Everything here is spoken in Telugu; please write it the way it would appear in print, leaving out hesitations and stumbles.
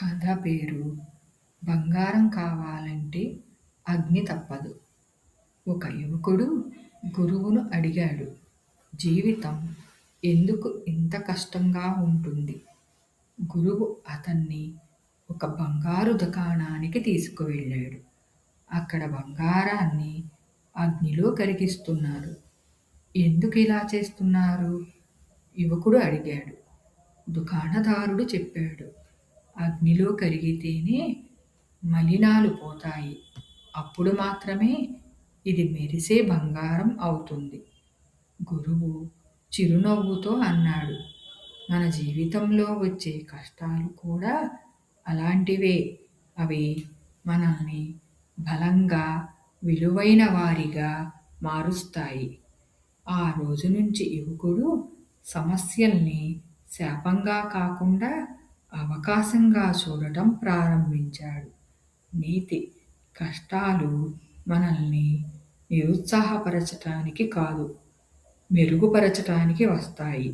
కథ పేరు 'బంగారం కావాలంటే అగ్ని తప్పదు'. ఒక యువకుడు గురువును అడిగాడు, జీవితం ఎందుకు ఇంత కష్టంగా ఉంటుంది? గురువు అతన్ని ఒక బంగారు దుకాణానికి తీసుకువెళ్ళాడు. అక్కడ బంగారాన్ని అగ్నిలో కరిగిస్తున్నారు. ఎందుకు ఇలా చేస్తున్నారు? యువకుడు అడిగాడు. దుకాణదారుడు చెప్పాడు, అగ్నిలో కరిగితేనే మలినాలు పోతాయి. అప్పుడు మాత్రమే ఇది మెరిసే బంగారం అవుతుంది. గురువు చిరునవ్వుతో అన్నాడు, మన జీవితంలో వచ్చే కష్టాలు కూడా అలాంటివే. అవి మనల్ని బలంగా, విలువైన వారిగా మారుస్తాయి. ఆ రోజు నుంచి యువకుడు సమస్యల్ని శాపంగా కాకుండా అవకాశంగా చూడటం ప్రారంభించాడు. నీతి: కష్టాలు మనల్ని నిరుత్సాహపరచటానికి కాదు, మెరుగుపరచటానికి వస్తాయి.